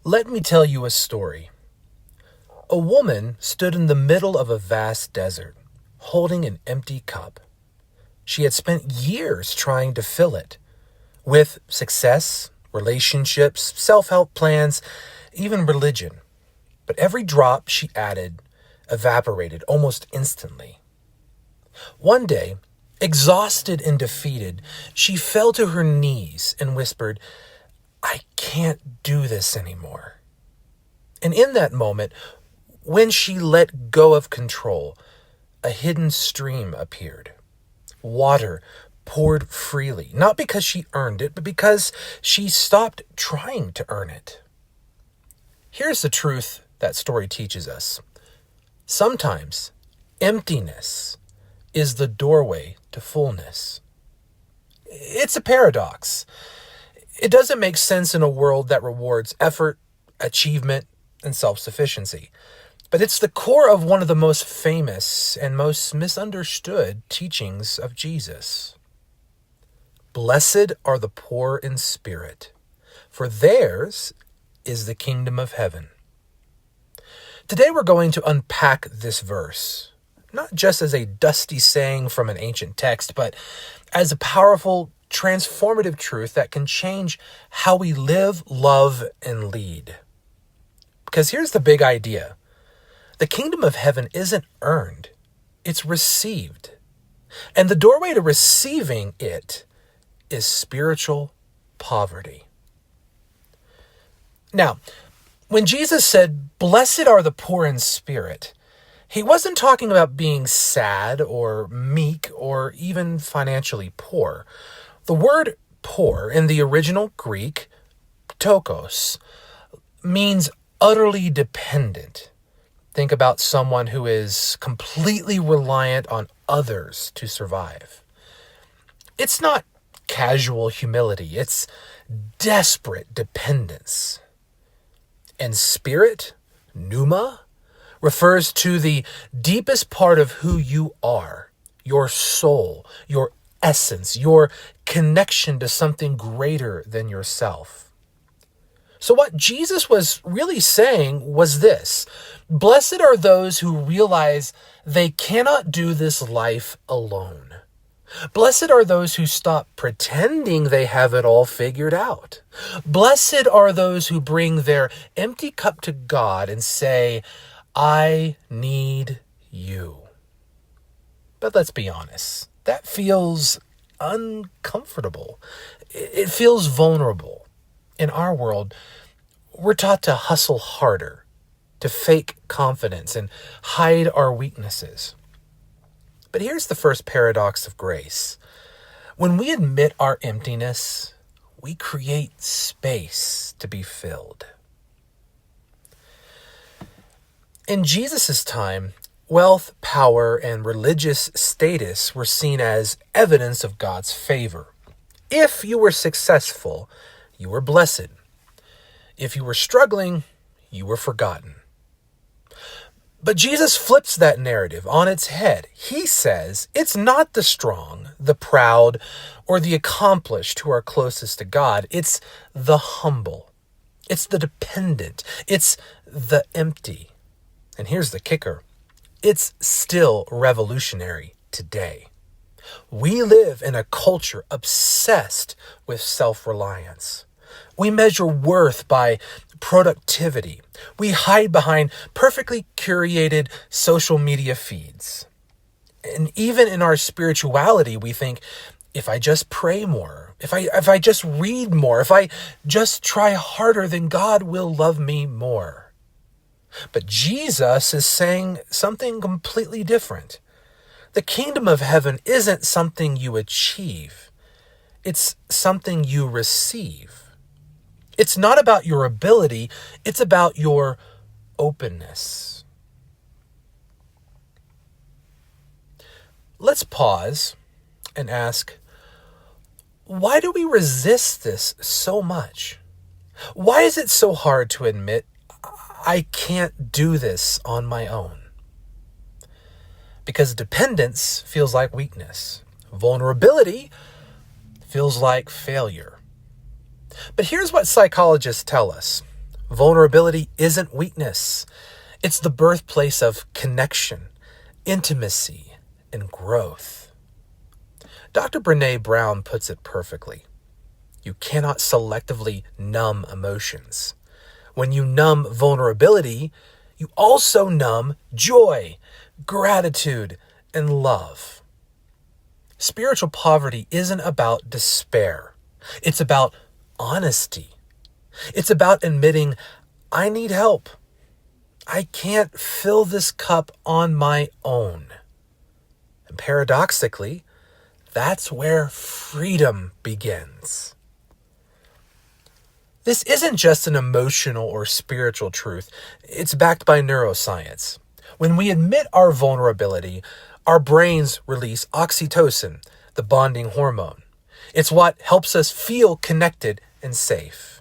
Let me tell you a story. A woman stood in the middle of a vast desert, holding an empty cup. She had spent years trying to fill it with success, relationships, self-help plans, even religion. But every drop she added evaporated almost instantly. One day, exhausted and defeated, she fell to her knees and whispered, "I can't do this anymore." And in that moment, when she let go of control, a hidden stream appeared. Water poured freely, not because she earned it, but because she stopped trying to earn it. Here's the truth that story teaches us. Sometimes emptiness is the doorway to fullness. It's a paradox. It doesn't make sense in a world that rewards effort, achievement, and self-sufficiency. But it's the core of one of the most famous and most misunderstood teachings of Jesus. Blessed are the poor in spirit, for theirs is the kingdom of heaven. Today we're going to unpack this verse, not just as a dusty saying from an ancient text, but as a powerful, transformative truth that can change how we live, love, and lead. Because here's the big idea. The kingdom of heaven isn't earned, it's received. And the doorway to receiving it is spiritual poverty. Now, when Jesus said, "Blessed are the poor in spirit," he wasn't talking about being sad or meek or even financially poor. The word poor in the original Greek, ptokos, means utterly dependent. Think about someone who is completely reliant on others to survive. It's not casual humility, it's desperate dependence. And spirit, pneuma, refers to the deepest part of who you are, your soul, your essence, your connection to something greater than yourself. So what Jesus was really saying was this: blessed are those who realize they cannot do this life alone. Blessed are those who stop pretending they have it all figured out. Blessed are those who bring their empty cup to God and say, "I need you." But let's be honest, that feels uncomfortable. It feels vulnerable. In our world, we're taught to hustle harder, to fake confidence and hide our weaknesses. But here's the first paradox of grace. When we admit our emptiness, we create space to be filled. In Jesus' time, wealth, power, and religious status were seen as evidence of God's favor. If you were successful, you were blessed. If you were struggling, you were forgotten. But Jesus flips that narrative on its head. He says it's not the strong, the proud, or the accomplished who are closest to God. It's the humble. It's the dependent. It's the empty. And here's the kicker. It's still revolutionary today. We live in a culture obsessed with self-reliance. We measure worth by productivity. We hide behind perfectly curated social media feeds. And even in our spirituality, we think, if I just pray more, if I just read more, if I just try harder, then God will love me more. But Jesus is saying something completely different. The kingdom of heaven isn't something you achieve. It's something you receive. It's not about your ability, it's about your openness. Let's pause and ask, why do we resist this so much? Why is it so hard to admit, I can't do this on my own? Because dependence feels like weakness. Vulnerability feels like failure. But here's what psychologists tell us. Vulnerability isn't weakness. It's the birthplace of connection, intimacy, and growth. Dr. Brené Brown puts it perfectly. You cannot selectively numb emotions. When you numb vulnerability, you also numb joy, gratitude, and love. Spiritual poverty isn't about despair. It's about honesty. It's about admitting, I need help. I can't fill this cup on my own. And paradoxically, that's where freedom begins. This isn't just an emotional or spiritual truth. It's backed by neuroscience. When we admit our vulnerability, our brains release oxytocin, the bonding hormone. It's what helps us feel connected and safe.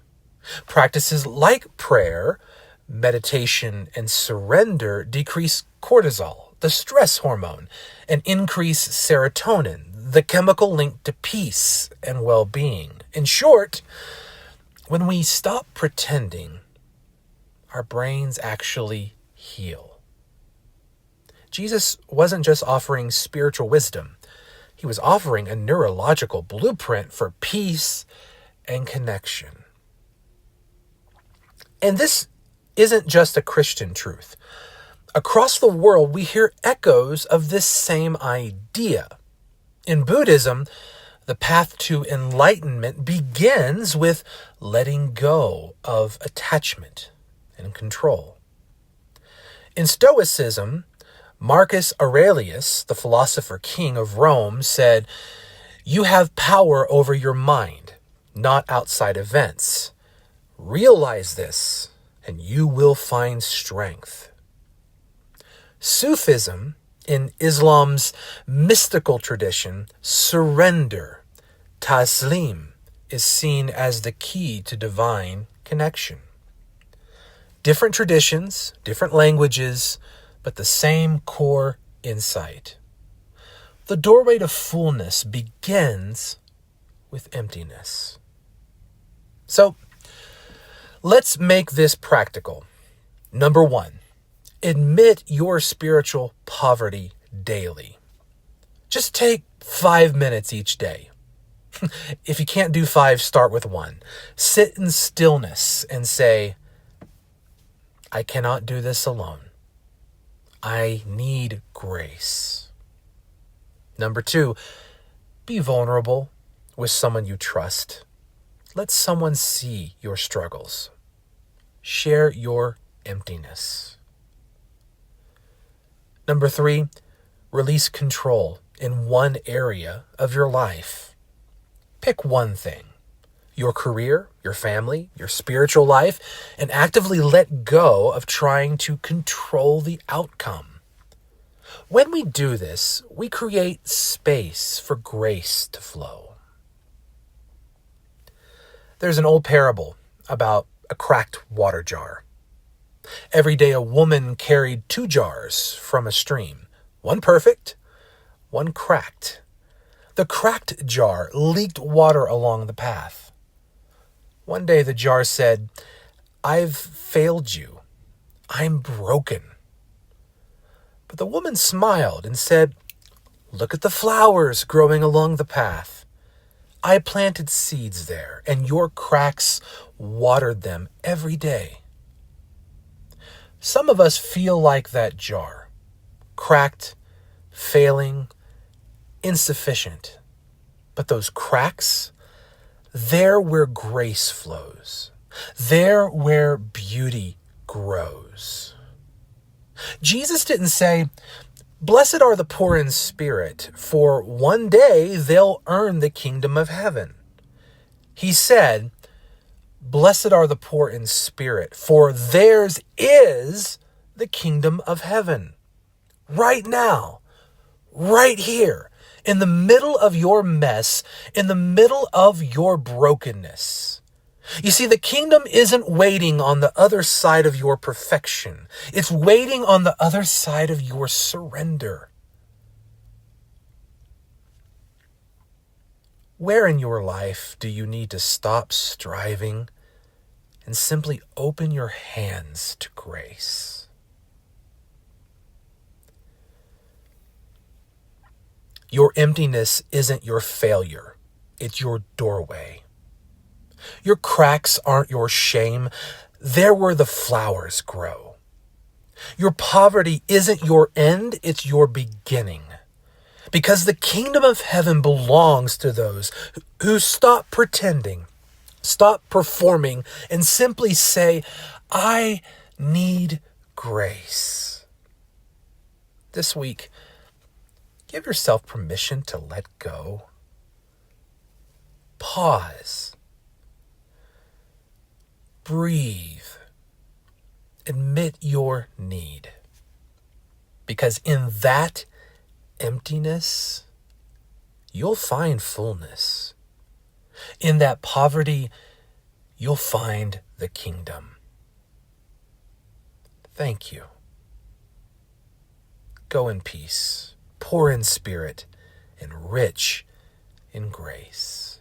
Practices like prayer, meditation, and surrender decrease cortisol, the stress hormone, and increase serotonin, the chemical linked to peace and well-being. In short, when we stop pretending, our brains actually heal. Jesus wasn't just offering spiritual wisdom. He was offering a neurological blueprint for peace and connection. And this isn't just a Christian truth. Across the world, we hear echoes of this same idea. In Buddhism, the path to enlightenment begins with letting go of attachment and control. In Stoicism, Marcus Aurelius, the philosopher king of Rome, said, "You have power over your mind, not outside events. Realize this, and you will find strength." Sufism, in Islam's mystical tradition, surrender, taslim, is seen as the key to divine connection. Different traditions, different languages, but the same core insight. The doorway to fullness begins with emptiness. So, let's make this practical. Number 1, admit your spiritual poverty daily. Just take 5 minutes each day. If you can't do 5, start with 1. Sit in stillness and say, I cannot do this alone. I need grace. Number 2, be vulnerable with someone you trust. Let someone see your struggles. Share your emptiness. Number 3, release control in one area of your life. Pick one thing, your career, your family, your spiritual life, and actively let go of trying to control the outcome. When we do this, we create space for grace to flow. There's an old parable about a cracked water jar. Every day a woman carried 2 jars from a stream, one perfect, one cracked. The cracked jar leaked water along the path. One day the jar said, I've failed you. I'm broken. But the woman smiled and said, look at the flowers growing along the path. I planted seeds there, and your cracks watered them every day. Some of us feel like that jar, cracked, failing, insufficient. But those cracks, they're where grace flows. They're where beauty grows. Jesus didn't say, blessed are the poor in spirit, for one day they'll earn the kingdom of heaven. He said, blessed are the poor in spirit, for theirs is the kingdom of heaven. Right now, right here, in the middle of your mess, in the middle of your brokenness. You see, the kingdom isn't waiting on the other side of your perfection. It's waiting on the other side of your surrender. Where in your life do you need to stop striving and simply open your hands to grace. Your emptiness isn't your failure. It's your doorway. Your cracks aren't your shame. They're where the flowers grow. Your poverty isn't your end. It's your beginning. Because the kingdom of heaven belongs to those who stop pretending, stop performing, and simply say, I need grace. This week, give yourself permission to let go. Pause. Breathe. Admit your need. Because in that emptiness, you'll find fullness. In that poverty, you'll find the kingdom. Thank you. Go in peace, poor in spirit, and rich in grace.